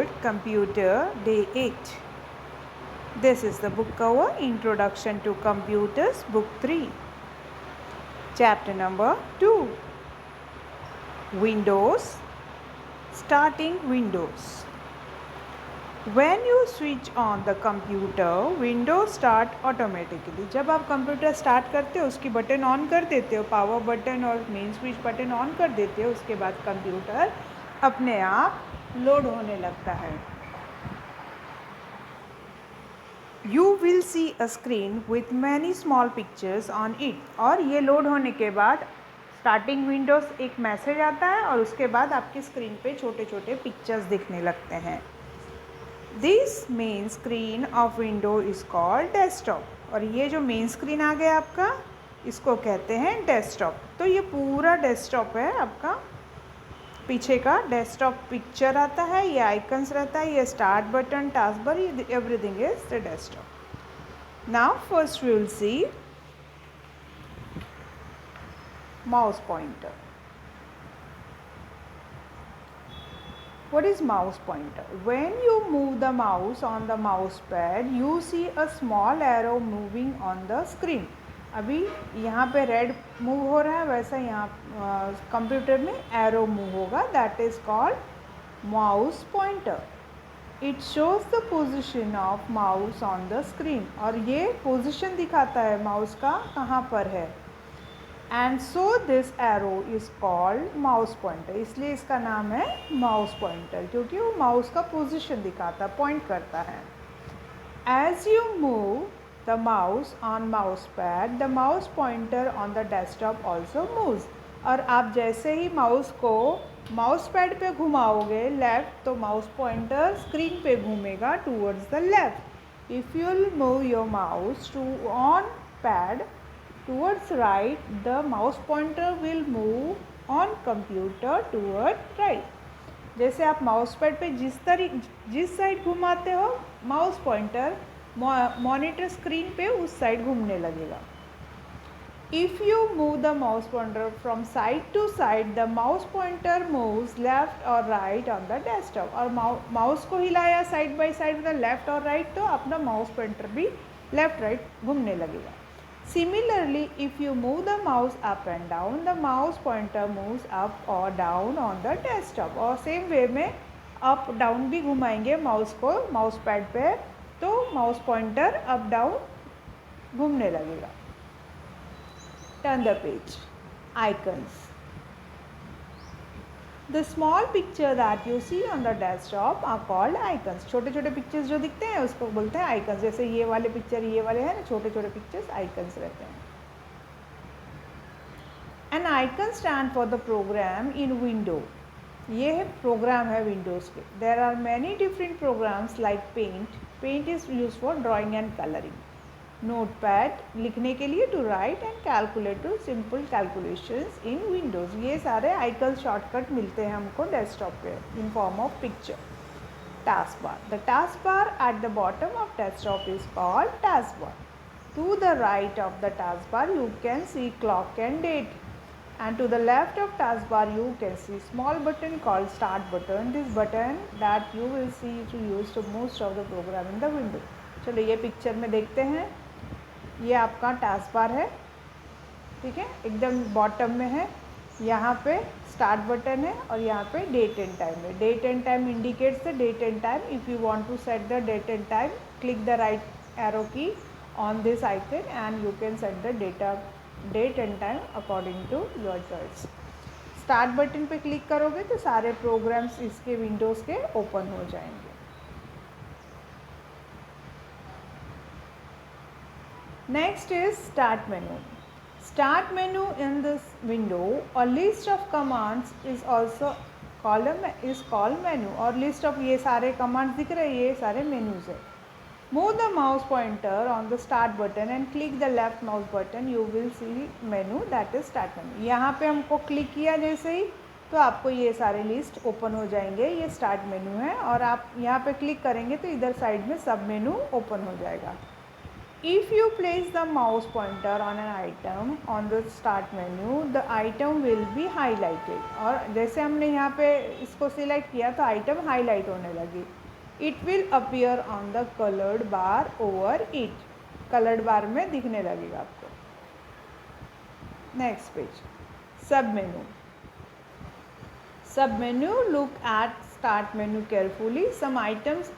Good Computer Day 8. This is the book cover, Introduction to Computers, Book 3. Chapter number 2. Windows. Starting Windows. When you switch on the computer, Windows start automatically. जब आप computer start करते हो उसकी button on कर देते हो, power button और main switch button on कर देते हो, उसके बाद कंप्यूटर अपने आप लोड होने लगता है. You will see a screen with many small pictures on it. और ये लोड होने के बाद स्टार्टिंग विंडोज़ एक मैसेज आता है और उसके बाद आपकी स्क्रीन पे छोटे छोटे पिक्चर्स दिखने लगते हैं. This main screen of window is called desktop. और ये जो मेन स्क्रीन आ गया आपका, इसको कहते हैं डेस्कटॉप. तो ये पूरा डेस्कटॉप है आपका. पीछे का डेस्कटॉप पिक्चर आता है, ये आइकन्स रहता है, ये स्टार्ट बटन, टास्क बार, ये everything is the desktop. Now first we will see mouse pointer. What is mouse pointer? When you move the mouse on the mouse pad, you see a small arrow moving on the screen. अभी यहाँ पे red move हो रहा है, वैसा यहाँ computer में arrow move होगा. That is called mouse pointer. It shows the position of mouse on the screen. और ये पोजिशन दिखाता है माउस का कहाँ पर है. And so this arrow is called mouse pointer. इसलिए इसका नाम है माउस पॉइंटर, क्योंकि वो माउस का पोजीशन दिखाता, पॉइंट करता है. As you move the mouse on mouse pad, the mouse pointer on the desktop also moves. और आप जैसे ही माउस को माउस पैड पे घुमाओगे लेफ़्ट, तो माउस पॉइंटर स्क्रीन पे घूमेगा towards the left. If you will move your mouse to on pad towards right, the mouse pointer will move on computer toward right. जैसे आप माउस पैड पे जिस side घुमाते हो, माउस पॉइंटर मॉनिटर स्क्रीन पे उस साइड घूमने लगेगा. If you move the mouse pointer from side to side, the mouse pointer moves left or right on the desktop. और माउस को हिलाया साइड बाई साइड में लेफ्ट और राइट, तो अपना माउस पॉइंटर भी लेफ्ट राइट घूमने लगेगा. Similarly, if you move the mouse up and down, the mouse pointer moves up or down on the desktop. और सेम वे में अप डाउन भी घुमाएंगे माउस को माउस पैड पे, तो माउस पॉइंटर अप डाउन घूमने लगेगा. Turn the page. Icons. The small picture that you see on the desktop are called icons. छोटे छोटे पिक्चर्स जो दिखते हैं उसको बोलते हैं आइकन्स. जैसे ये वाले पिक्चर, ये वाले हैं ना, छोटे छोटे पिक्चर्स आइकन्स रहते हैं. An icon stand for the program in window. ये है प्रोग्राम है विंडोज़ के. There are many different programs like Paint. Paint is used for drawing and coloring. Notepad लिखने के लिए, to write, and calculate to simple calculations in Windows. ये सारे icon shortcut मिलते हैं हमको डेस्कटॉप पे in form of picture. Task bar. The task bar at the bottom of desktop is called task bar. To the right of the task bar you can see clock and date, and to the left of taskbar you can see small button called start button. This button that you will see to use to most of the program in the window. चलो ये picture में देखते हैं. ये आपका task bar है, ठीक है, एकदम बॉटम में है. यहाँ पे स्टार्ट बटन है और यहाँ पे डेट एंड टाइम है. Date and time indicates the date and time. If you want to set the date and time, click the right arrow key on this icon and you can set the date and time according to your choice. Start button पे click करोगे तो सारे programmes इसके Windows के open हो जाएंगे. Next is start menu. Start menu in this window, a list of commands is also called menu. और list of ये सारे commands दिख रहे हैं, ये सारे menus है. Move the mouse pointer on the start button and click the left mouse button. You will see menu, that is start menu. यहाँ पे हमको क्लिक किया जैसे ही, तो आपको ये सारे लिस्ट ओपन हो जाएंगे. ये स्टार्ट मेनू है और आप यहाँ पे क्लिक करेंगे तो इधर साइड में सब मेनू ओपन हो जाएगा. If you place the mouse pointer on an item on the start menu, the item will be highlighted. और जैसे हमने यहाँ पे इसको सिलेक्ट किया तो आइटम हाईलाइट होने लगी. It will appear on the colored bar over it. Coloured bar में दिखने लगेगा आपको. Next page, sub menu. Sub menu, look at start menu carefully. Some items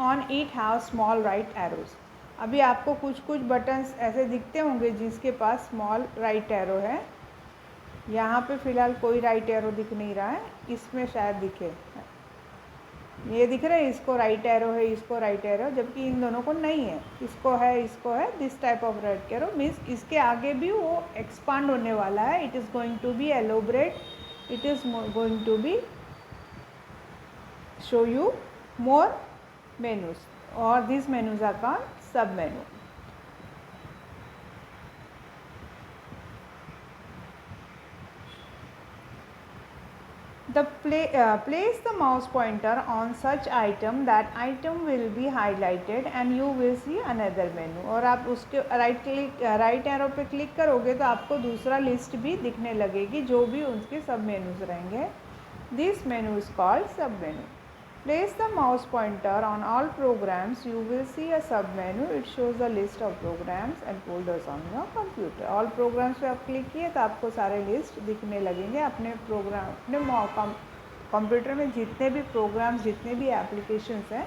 on it have small right arrows. अभी आपको कुछ कुछ बटन्स ऐसे दिखते होंगे जिसके पास स्मॉल राइट एरो है. यहाँ पे फ़िलहाल कोई राइट एरो दिख नहीं रहा है, इसमें शायद दिखे. ये दिख रहा है, इसको राइट एरो है, इसको राइट एरो, जबकि इन दोनों को नहीं है. इसको है. This type of right arrow means इसके आगे भी वो एक्सपांड होने वाला है. It is going to be elaborate. It is going to be show you more menus, or these menus are called sub menu. Place the mouse pointer on such item, that item will be highlighted and you will see another menu. और आप उसके right arrow पे click करोगे तो आपको दूसरा list भी दिखने लगेगी जो भी उनके सब मेनूज रहेंगे. दिस मेनू इज कॉल्ड सब मेनू. Place the mouse pointer on all programs. You will see a sub-menu. It shows a list of programs and folders on your computer. All programs पे आप क्लिक किए तो आपको सारे list दिखने लगेंगे. अपने प्रोग्राम अपने कंप्यूटर में जितने भी प्रोग्राम्स, जितने भी एप्लीकेशंस हैं,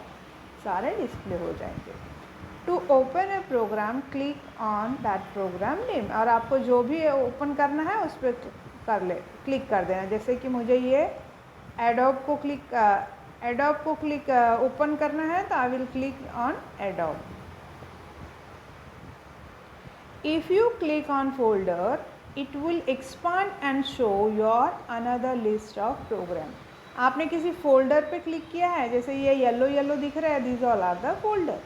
सारे डिस्प्ले हो जाएंगे. To open a program, click on that program name. और आपको जो भी ओपन करना है उस पर क्लिक कर देना. जैसे कि मुझे ये एडोब को क्लिक ओपन करना है तो I will click on Adobe. If you click on folder, it will expand and show your another list of program. आपने किसी फोल्डर पे क्लिक किया है, जैसे ये येलो दिख रहा है, this all are the folder,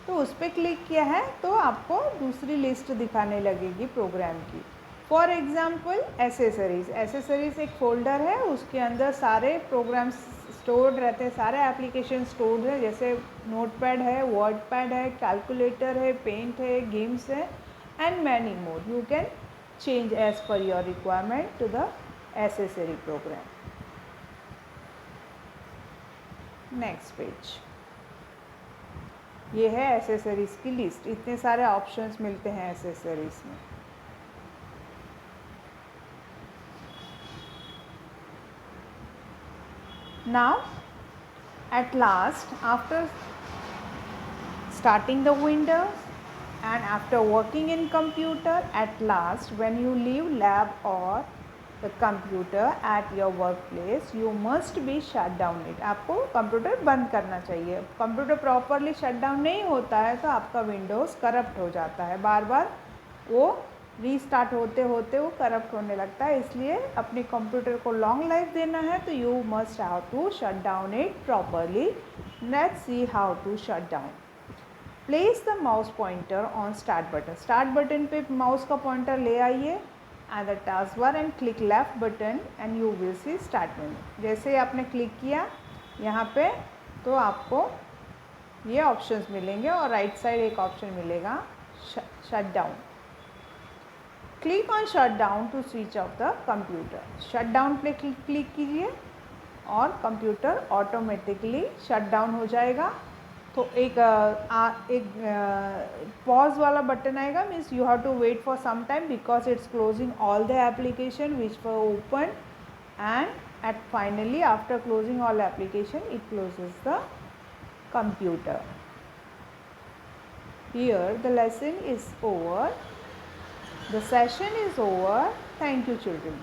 तो उस पर क्लिक किया है तो आपको दूसरी लिस्ट दिखाने लगेगी प्रोग्राम की. फॉर एग्जाम्पल एसेसरीज एक फ़ोल्डर है, उसके अंदर सारे प्रोग्राम्स स्टोर्ड रहते हैं, सारे एप्लीकेशन स्टोर्ड है. जैसे नोटपैड है, वर्डपैड है, कैलकुलेटर है, पेंट है, गेम्स है and many more. You can change as per your requirement to the accessory program. Next page, ये है एसेसरीज़ की लिस्ट. इतने सारे ऑप्शंस मिलते हैं एसेसरीज़ में. Now at last, after starting the Windows and after working in computer, at last when you leave lab or the computer at your workplace, you must be shut down it. आपको computer बंद करना चाहिए. Computer properly shut down नहीं होता है तो आपका Windows corrupt हो जाता है. बार बार वो रीस्टार्ट होते होते वो करप्ट होने लगता है. इसलिए अपने कंप्यूटर को लॉन्ग लाइफ देना है तो you must have to shut down it properly. Let's see how to shut down. Place the mouse pointer on start button. Start button पे माउस का पॉइंटर ले आइए at the task bar and click left button and you will see start menu. जैसे आपने click किया यहाँ पे तो आपको ये ऑप्शंस मिलेंगे और राइट साइड एक ऑप्शन मिलेगा shut down. Click on shut down to switch off the computer. Shut down पे क्लिक कीजिए और कंप्यूटर ऑटोमेटिकली शट डाउन हो जाएगा. तो एक पॉज वाला बटन आएगा, means you have to wait for some time because it's closing all the application which were open and at finally after closing all application it closes the computer. Here the lesson is over. The session is over. Thank you, children.